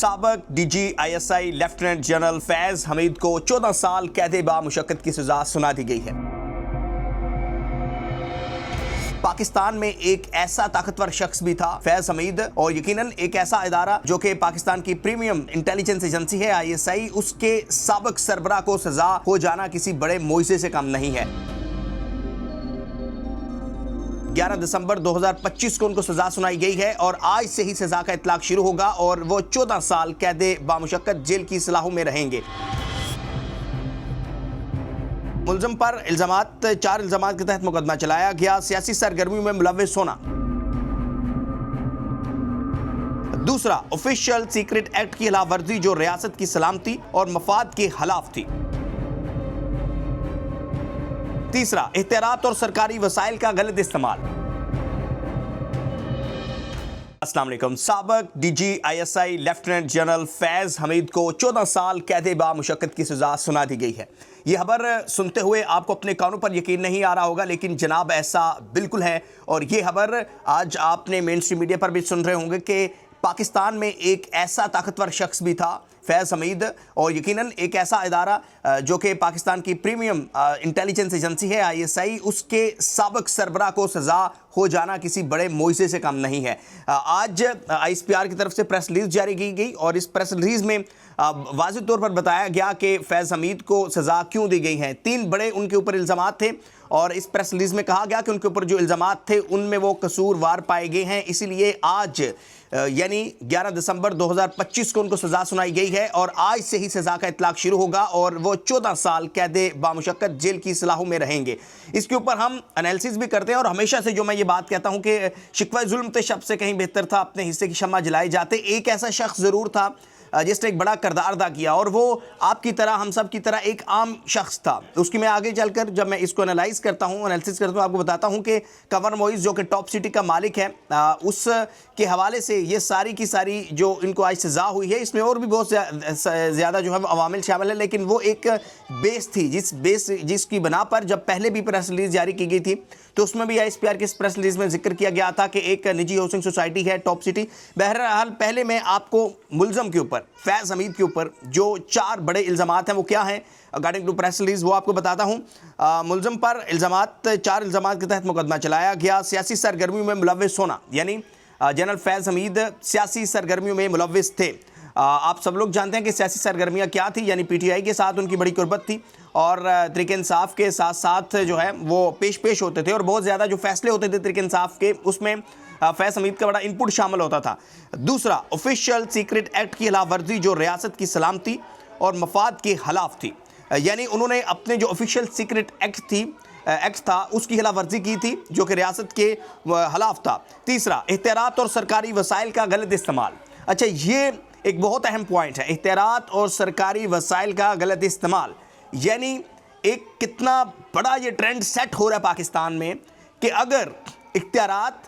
साबक DGISI lieutenant general Faiz Hamid को 14 साल कैद बामुशक्कत की सजा सुना दी गई है। पाकिस्तान में एक ऐसा ताकतवर शख्स भी था फैज हमीद, और यकीनन एक ऐसा इदारा जो कि पाकिस्तान की प्रीमियम इंटेलिजेंस एजेंसी है ISI, उसके साबक सरबराह को सजा हो जाना किसी बड़े मुआवजे से कम नहीं है। 11 दिसंबर 2025 को उनको सजा सुनाई गई है और आज से ही सजा का इतलाक शुरू होगा और वो 14 साल कैद बामुशक्कत जेल की सलाहों में रहेंगे। मुलजम पर चार इल्जामात के तहत मुकदमा चलाया गया। सियासी सरगर्मियों में मुलव्विस होना। दूसरा, ऑफिशियल सीक्रेट एक्ट की खिलाफवर्जी जो रियासत की सलामती और मफाद के खिलाफ थी। तीसरा, इख्तियारात और सरकारी वसाइल का गलत इस्तेमाल। अस्सलाम वालेकुम। साबक DGISI lieutenant general Faiz Hamid को 14 साल कैद बामुशक्कत की सजा सुना दी गई है। यह खबर सुनते हुए आपको अपने कानों पर यकीन नहीं आ रहा होगा, लेकिन जनाब ऐसा बिल्कुल है। और ये खबर आज आपने मेन स्ट्रीम मीडिया पर भी सुन रहे होंगे कि पाकिस्तान में एक ऐसा ताकतवर शख्स भी था फैज हमीद, और यकीनन एक ऐसा इदारा जो कि पाकिस्तान की प्रीमियम इंटेलिजेंस एजेंसी है ISI, उसके साबक सरबराह को सजा हो जाना किसी बड़े मुआवजे से कम नहीं है। आज ISPR की तरफ से प्रेस रिलीज जारी की गई और इस प्रेस रिलीज में वाज़ेह तौर पर बताया गया कि फैज हमीद को सजा क्यों दी गई है। 3 बड़े उनके ऊपर इल्ज़ामात थे और इस प्रेस रिलीज में कहा गया कि उनके ऊपर जो इल्ज़ामात थे उनमें वो कसूरवार पाए गए हैं। इसीलिए आज यानी 11 दिसंबर 2025 को उनको सजा सुनाई गई है और आज से ही सजा का इतलाक शुरू होगा और वो 14 साल कैद बामुशक्कत जेल की सलाहों में रहेंगे। इसके ऊपर हम एनालिसिस भी करते हैं और हमेशा से जो मैं ये बात कहता हूं कि शिकवा जुल्म तो शब से कहीं बेहतर था, अपने हिस्से की शम्मा जलाए जाते। एक ऐसा शख्स ज़रूर था जिसने एक बड़ा किरदार अदा किया और वो आपकी तरह, हम सब की तरह एक आम शख्स था। उसकी मैं आगे चलकर जब मैं इसको एनालिसिस करता हूँ आपको बताता हूँ कि कंवर मोइज़ जो कि टॉप सिटी का मालिक है, उसके हवाले से ये सारी की सारी जो इनको आज सज़ा हुई है, इसमें और भी बहुत ज़्यादा जो है अवामिल शामिल है, लेकिन वो एक बेस थी जिसकी बना पर जब पहले भी प्रेस रिलीज जारी की गई थी तो उसमें भी ISPR के प्रेस रिलीज में जिक्र किया गया था कि एक निजी हाउसिंग सोसाइटी है टॉप सिटी। बहरहाल पहले मैं आपको मुलजम के ऊपर, फैज हमीद के ऊपर जो 4 बड़े इल्ज़ामात हैं वो क्या हैं अकॉर्डिंग टू प्रेस रिलीज, वो आपको बताता हूँ। मुलजम पर चार इल्ज़ामात के तहत मुकदमा चलाया गया। सियासी सरगर्मियों में मुलव्विस होना, यानी जनरल फैज हमीद सियासी सरगर्मियों में मुलव्विस थे। आप सब लोग जानते हैं कि सियासी सरगर्मियाँ क्या थी, यानी PTI के साथ उनकी बड़ी कुर्बत थी और तहरीक इंसाफ के साथ साथ जो है वो पेश होते थे और बहुत ज़्यादा जो फैसले होते थे तहरीक इंसाफ के, उसमें फैज हमीद का बड़ा इनपुट शामिल होता था। दूसरा, ऑफिशियल सीक्रेट एक्ट की खिलाफवर्जी जो रियासत की सलामती और मफाद के खिलाफ थी, यानी उन्होंने अपने जो ऑफिशियल सीक्रेट एक्ट था उसकी खिलाफवर्जी की थी जो कि रियासत के खिलाफ था। तीसरा, इख्तियारात और सरकारी वसाइल का गलत इस्तेमाल। अच्छा, ये एक बहुत अहम पॉइंट है, इख्तियारात और सरकारी वसाइल का गलत इस्तेमाल, यानी एक कितना बड़ा ये ट्रेंड सेट हो रहा है पाकिस्तान में कि अगर इख्तियारात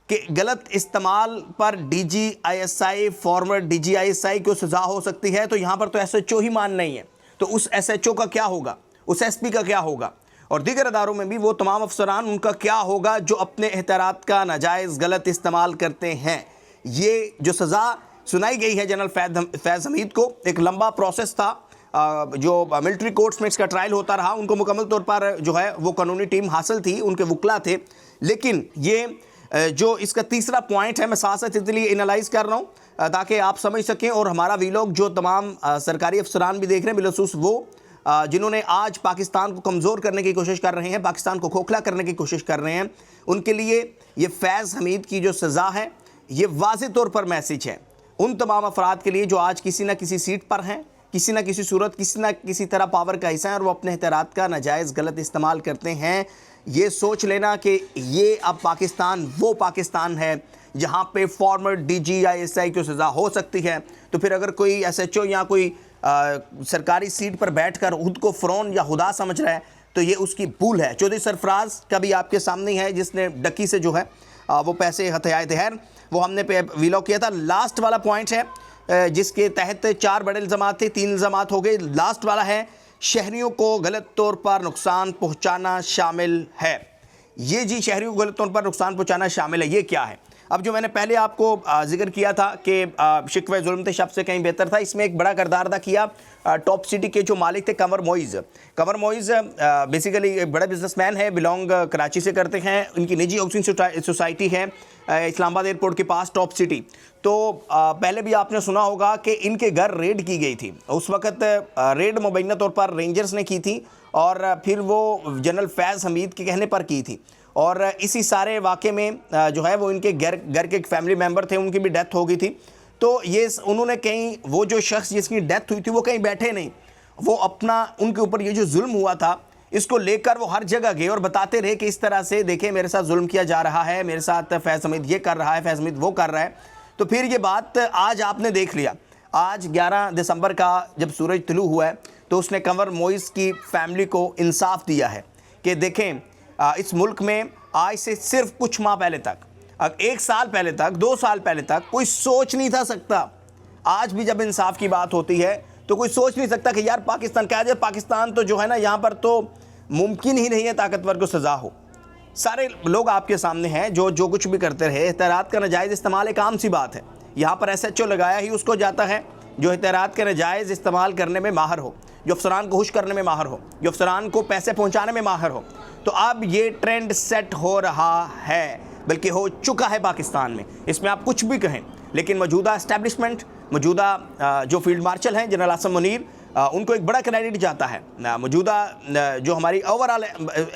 के गलत इस्तेमाल पर DGISI, फॉर्मर DGISI को सजा हो सकती है, तो यहाँ पर तो SHO ही मान नहीं है, तो उस SHO का क्या होगा, उस SP का क्या होगा, और दीगर अदारों में भी वो तमाम अफसरान, उनका क्या होगा जो अपने इख्तियारात का नाजायज़ गलत इस्तेमाल करते हैं। ये जो सज़ा सुनाई गई है जनरल फैज हमीद को, एक लंबा प्रोसेस था, जो मिलिट्री कोर्ट्स में इसका ट्रायल होता रहा, उनको मुकम्मल तौर पर जो है वो कानूनी टीम हासिल थी, उनके वकला थे। लेकिन ये जो इसका तीसरा पॉइंट है, मैं साथ साथ इसलिए एनालाइज कर रहा हूँ ताकि आप समझ सकें और हमारा वीलॉग जो तमाम सरकारी अफसरान भी देख रहे हैं, बिलखसूस वो जिन्होंने आज पाकिस्तान को कमज़ोर करने की कोशिश कर रहे हैं, पाकिस्तान को खोखला करने की कोशिश कर रहे हैं, उनके लिए ये फैज़ हमीद की जो सज़ा है ये वाज़ेह तौर पर मैसेज है उन तमाम अफराद के लिए जो आज किसी न किसी सीट पर हैं, किसी न किसी सूरत, किसी न किसी तरह पावर का हिस्सा है और वो अपने इख्तियारात का नाजायज़ गलत इस्तेमाल करते हैं। ये सोच लेना कि ये अब पाकिस्तान वो पाकिस्तान है जहाँ पे फॉर्मर DGISI को सज़ा हो सकती है, तो फिर अगर कोई SHO या कोई सरकारी सीट पर बैठकर खुद को फ़िरौन या खुदा समझ रहा है तो ये उसकी भूल है। चौधरी सरफराज का भी आपके सामने है, जिसने डक्की से जो है वो पैसे हथियाए थे, वो हमने पे वीलॉग किया था। लास्ट वाला पॉइंट है जिसके तहत 4 बड़े इल्ज़ामात थे, 3 इल्ज़ामात हो गए। लास्ट वाला है शहरियों को गलत तौर पर नुकसान पहुंचाना शामिल है। ये जी शहरियों को गलत तौर पर नुकसान पहुंचाना शामिल है, ये क्या है? अब जो मैंने पहले आपको जिक्र किया था कि शिकवे जुल्म थे शब से कहीं बेहतर था, इसमें एक बड़ा किरदार अदा किया टॉप सिटी के जो मालिक थे कंवर मोइज़। कंवर मोइज़ बेसिकली एक बड़ा बिजनेसमैन है, बिलोंग कराची से करते हैं। इनकी निजी हाउसिंग सोसाइटी है इस्लामाबाद एयरपोर्ट के पास टॉप सिटी। तो पहले भी आपने सुना होगा कि इनके घर रेड की गई थी। उस वक़्त रेड मुबैना तौर पर रेंजर्स ने की थी और फिर वो जनरल फैज़ हमीद के कहने पर की थी। और इसी सारे वाक़े में जो है वो इनके घर के एक फैमिली मेम्बर थे, उनकी भी डेथ हो गई थी। तो ये उन्होंने कहीं, वो जो शख्स जिसकी डेथ हुई थी वो कहीं बैठे नहीं, वो अपना उनके ऊपर ये जो जुल्म हुआ था इसको लेकर वो हर जगह गए और बताते रहे कि इस तरह से देखें मेरे साथ जुल्म किया जा रहा है, मेरे साथ फैज़ हमीद ये कर रहा है, फैज़ हमीद वो कर रहा है। तो फिर ये बात आज आपने देख लिया। आज 11 दिसंबर का जब सूरज तुलू हुआ है तो उसने कंवर मोइज़ की फैमिली को इंसाफ दिया है कि देखें इस मुल्क में आज से सिर्फ कुछ माह पहले तक, 1 साल पहले तक, 2 साल पहले तक कोई सोच नहीं था सकता। आज भी जब इंसाफ की बात होती है तो कोई सोच नहीं सकता कि यार पाकिस्तान क्या है, पाकिस्तान तो जो है ना यहाँ पर तो मुमकिन ही नहीं है ताकतवर को सज़ा हो। सारे लोग आपके सामने हैं जो कुछ भी करते रहे। एहतियात का नाजायज़ इस्तेमाल एक आम सी बात है। यहाँ पर SHO लगाया ही उसको जाता है जो एहतियात का नाजायज़ इस्तेमाल करने में माहिर हो, जो अफसरान को खुश करने में माहिर हो, जो अफसरान को पैसे पहुँचाने में माहिर हो। तो अब ये ट्रेंड सेट हो रहा है, बल्कि हो चुका है पाकिस्तान में। इसमें आप कुछ भी कहें, लेकिन मौजूदा इस्टेब्लिशमेंट, मौजूदा जो फील्ड मार्शल हैं जनरल आसिम मुनीर, उनको एक बड़ा क्रेडिट जाता है। मौजूदा जो हमारी ओवरऑल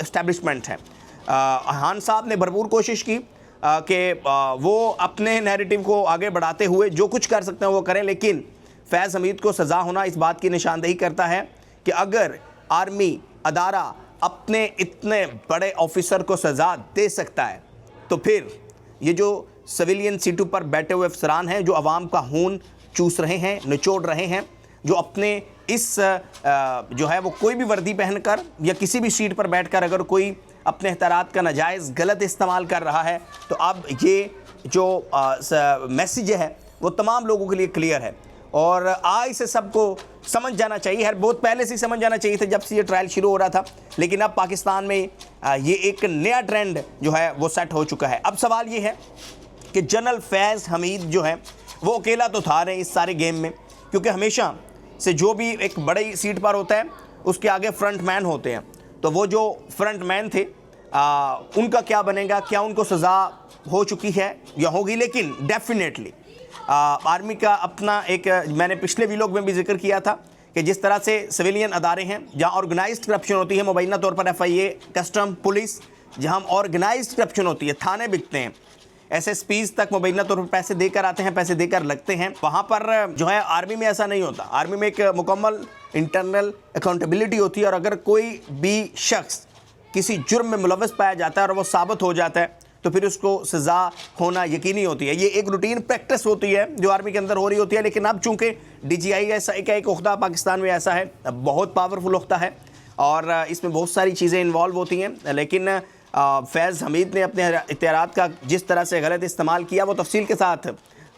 इस्टेब्लिशमेंट है, खान साहब ने भरपूर कोशिश की कि वो अपने नैरेटिव को आगे बढ़ाते हुए जो कुछ कर सकते हैं वो करें, लेकिन फैज़ हमीद को सज़ा होना इस बात की निशानदेही करता है कि अगर आर्मी अदारा अपने इतने बड़े ऑफिसर को सज़ा दे सकता है तो फिर ये जो सिविलियन सीटों पर बैठे हुए अफसरान हैं, जो आवाम का खून चूस रहे हैं, निचोड़ रहे हैं, जो अपने इस जो है वो कोई भी वर्दी पहनकर या किसी भी सीट पर बैठकर अगर कोई अपने एहतियात का नाजायज़ गलत इस्तेमाल कर रहा है, तो अब ये जो मैसेज है वो तमाम लोगों के लिए क्लियर है। और आज से सबको समझ जाना चाहिए, हर बहुत पहले से समझ जाना चाहिए था जब से ये ट्रायल शुरू हो रहा था, लेकिन अब पाकिस्तान में ये एक नया ट्रेंड जो है वो सेट हो चुका है। अब सवाल ये है कि जनरल फैज़ हमीद जो है वो अकेला तो था नहीं इस सारे गेम में, क्योंकि हमेशा से जो भी एक बड़ी सीट पर होता है उसके आगे फ्रंट मैन होते हैं। तो वो जो फ्रंट मैन थे उनका क्या बनेगा, क्या उनको सज़ा हो चुकी है या होगी? लेकिन डेफिनेटली आर्मी का अपना एक, मैंने पिछले व्लॉग में भी जिक्र किया था कि जिस तरह से सिविलियन अदारे हैं जहां ऑर्गेनाइज्ड करप्शन होती है, मुबैना तौर पर FIA, कस्टम, पुलिस, जहां ऑर्गेनाइज्ड करप्शन होती है, थाने बिकते हैं, SSPs तक मुबैना तौर पर पैसे देकर आते हैं, पैसे देकर लगते हैं। वहाँ पर जो है आर्मी में ऐसा नहीं होता। आर्मी में एक मुकम्मल इंटरनल अकाउंटेबिलिटी होती है और अगर कोई भी शख्स किसी जुर्म में मुलव्वस पाया जाता है और वो साबित हो जाता है तो फिर उसको सज़ा होना यकीनी होती है। ये एक रूटीन प्रैक्टिस होती है जो आर्मी के अंदर हो रही होती है। लेकिन अब चूँकि DGI का एक उख्ता पाकिस्तान में ऐसा है, बहुत पावरफुल उख्ता है और इसमें बहुत सारी चीज़ें इन्वॉल्व होती हैं। लेकिन फैज़ हमीद ने अपने इख्तियारात का जिस तरह से गलत इस्तेमाल किया वो तफसील के साथ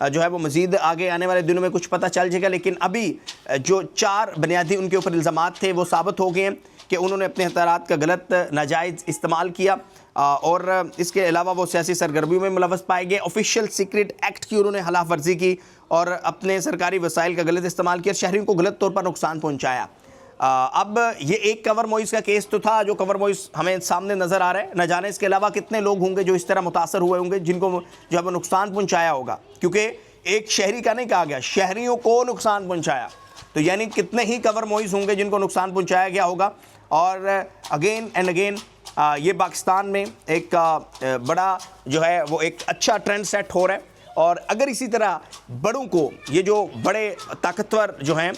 जो है वो मज़ीद आगे आने वाले दिनों में कुछ पता चल जाएगा। लेकिन अभी जो 4 बुनियादी उनके ऊपर इल्ज़ामात थे वो साबित हो गए हैं कि उन्होंने अपने इख्तियारात का गलत नाजायज़ इस्तेमाल किया और इसके अलावा वो सियासी सरगर्मियों में मुलव्वस पाए गए। ऑफिशियल सीक्रेट एक्ट की उन्होंने खिलाफ वर्जी की और अपने सरकारी वसाइल का गलत इस्तेमाल किया, शहरियों को गलत तौर पर नुकसान पहुँचाया। अब ये एक कंवर मोइज़ का केस तो था जो कंवर मोइज़ हमें सामने नज़र आ रहा है। न जाने इसके अलावा कितने लोग होंगे जो इस तरह मुतासर हुए होंगे, जिनको जो है वो नुकसान पहुँचाया होगा, क्योंकि एक शहरी का नहीं कहा गया, शहरियों को नुकसान पहुँचाया। तो यानी कितने ही कंवर मोइज़ होंगे जिनको नुकसान पहुँचाया गया होगा। और अगेन एंड अगेन ये पाकिस्तान में एक बड़ा जो है वो एक अच्छा ट्रेंड सेट हो रहा है। और अगर इसी तरह बड़ों को, ये जो बड़े ताकतवर जो हैं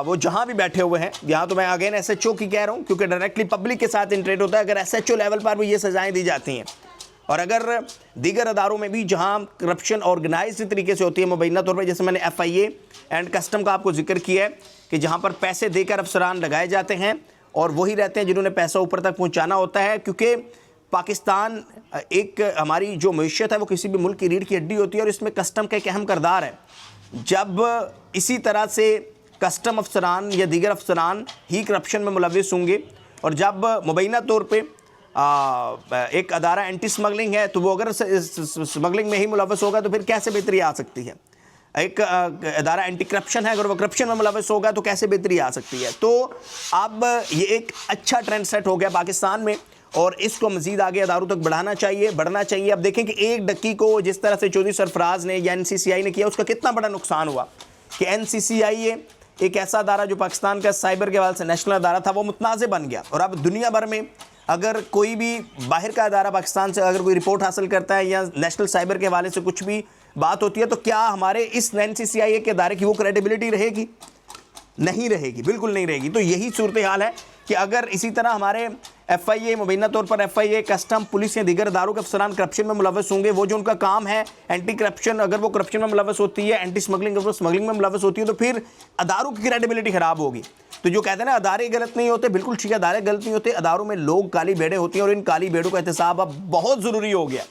वो जहाँ भी बैठे हुए हैं, यहाँ तो मैं अगेन SHO की कह रहा हूँ क्योंकि डायरेक्टली पब्लिक के साथ इंटरेक्ट होता है, अगर SHO लेवल पर भी ये सज़ाएँ दी जाती हैं और अगर दीगर अदारों में भी जहाँ करप्शन ऑर्गेनाइज्ड तरीके से होती है, मुबैना तौर पर जैसे मैंने FIA एंड कस्टम का आपको जिक्र किया है कि जहाँ पर पैसे देकर अफसरान लगाए जाते हैं और वही रहते हैं जिन्होंने पैसा ऊपर तक पहुँचाना होता है। क्योंकि पाकिस्तान एक हमारी जो मईशत है वो किसी भी मुल्क की रीढ़ की हड्डी होती है और इसमें कस्टम का एक अहम किरदार है। जब इसी तरह से कस्टम अफसरान या दीगर अफसरान ही करप्शन में मुलव्वस होंगे और जब मुबैना तौर पे एक अदारा एंटी स्मगलिंग है, तो वो अगर स्मगलिंग में ही मुलव्वस होगा तो फिर कैसे बेहतरी आ सकती है। एक अदारा एंटी करप्शन है, अगर वो करप्शन में मुलव्वस होगा तो कैसे बेहतरी आ सकती है। तो अब ये एक अच्छा ट्रेंड सेट हो गया पाकिस्तान में, और इसको मजीद आगे अदारों तक बढ़ना चाहिए। अब देखें कि एक डक्की को जिस तरह से चौधरी सरफराज ने या NCCI ने किया, उसका कितना बड़ा नुकसान हुआ कि NCCI एक ऐसा अदारा जो पाकिस्तान का साइबर के हवाले से नेशनल अदारा था, वो मुतनाज़ बन गया। और अब दुनिया भर में अगर कोई भी बाहर का अदारा पाकिस्तान से अगर कोई रिपोर्ट हासिल करता है या नेशनल साइबर के हवाले से कुछ भी बात होती है, तो क्या हमारे इस NCCI के अदारे की वो क्रेडिबिलिटी रहेगी? नहीं रहेगी, बिल्कुल नहीं रहेगी। तो यही सूरत हाल है कि अगर इसी तरह हमारे FIA, मुबैना तौर पर FIA, कस्टम, पुलिस या दीगर अदारों के अफसरान करप्शन में मुलव्वस होंगे, वो जो उनका काम है एंटी करप्शन, अगर वो करप्शन में मुलव्वस होती है, एंटी स्मगलिंग अगर वो स्मगलिंग में मुलव्वस होती है, तो फिर अदारों की क्रेडिबिलिटी खराब होगी। तो जो कहते हैं ना अदारे गलत नहीं होते, बिल्कुल ठीक है, अदारे गलत नहीं होते, अदारों में लोग काली भेड़ें होती हैं, और इन काली भेड़ों का एहतसाब अब बहुत ज़रूरी हो गया।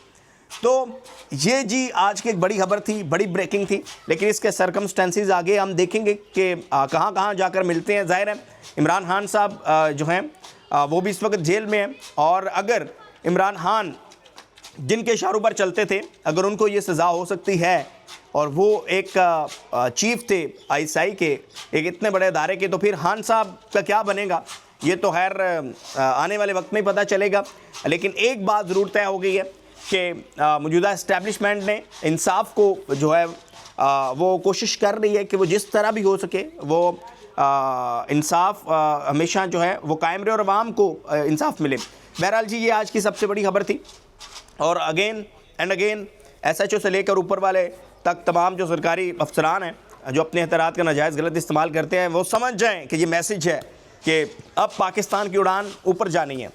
तो ये जी आज की एक बड़ी खबर थी, बड़ी ब्रेकिंग थी, लेकिन इसके सरकमस्टेंसेस आगे हम देखेंगे कि कहाँ कहाँ जाकर मिलते हैं। ज़ाहिर है इमरान खान साहब जो हैं वो भी इस वक्त जेल में हैं, और अगर इमरान खान जिनके इशारों पर चलते थे, अगर उनको ये सज़ा हो सकती है, और वो एक चीफ थे ISI के, एक इतने बड़े अदारे के, तो फिर खान साहब का क्या बनेगा ये तो खैर आने वाले वक्त में ही पता चलेगा। लेकिन एक बात ज़रूर तय हो गई है कि मौजूदा इस्टेब्लिशमेंट ने इंसाफ को जो है वो कोशिश कर रही है कि वो जिस तरह भी हो सके वो इंसाफ हमेशा जो है वो कायम रहे और अवाम को इंसाफ मिले। बहरहाल जी ये आज की सबसे बड़ी खबर थी, और अगेन एंड अगेन SHO से लेकर ऊपर वाले तक तमाम जो सरकारी अफसरान हैं जो अपने इख्तियारात का नाजायज़ गलत इस्तेमाल करते हैं, वो समझ जाएँ कि ये मैसेज है कि अब पाकिस्तान की उड़ान ऊपर जानी है,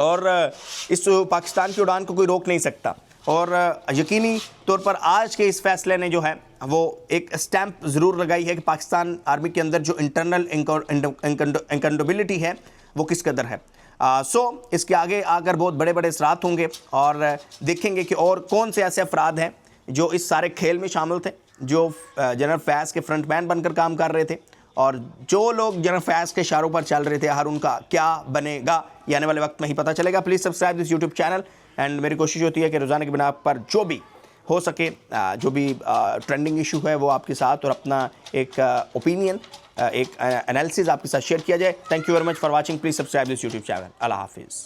और इस पाकिस्तान की उड़ान को कोई रोक नहीं सकता। और यकीनी तौर पर आज के इस फैसले ने जो है वो एक स्टैंप ज़रूर लगाई है कि पाकिस्तान आर्मी के अंदर जो इंटरनल अकाउंटेबिलिटी है वो किस कदर है। सो इसके आगे आकर बहुत बड़े बड़े असरात होंगे, और देखेंगे कि और कौन से ऐसे अफराद हैं जो इस सारे खेल में शामिल थे, जो जनरल फैज़ के फ्रंटमैन बनकर काम कर रहे थे, और जो लोग जनरल फैज़ के इशारों पर चल रहे थे, हर उनका क्या बनेगा ये आने वाले वक्त में ही पता चलेगा। Please subscribe this YouTube channel, and मेरी कोशिश होती है कि रोज़ाना की बिना पर जो भी हो सके, जो भी ट्रेंडिंग इशू है वो आपके साथ, और अपना एक ओपिनियन, एक एनालिसिस आपके साथ शेयर किया जाए। Thank you very much for watching. Please subscribe this YouTube channel. अल्लाह हाफिज़।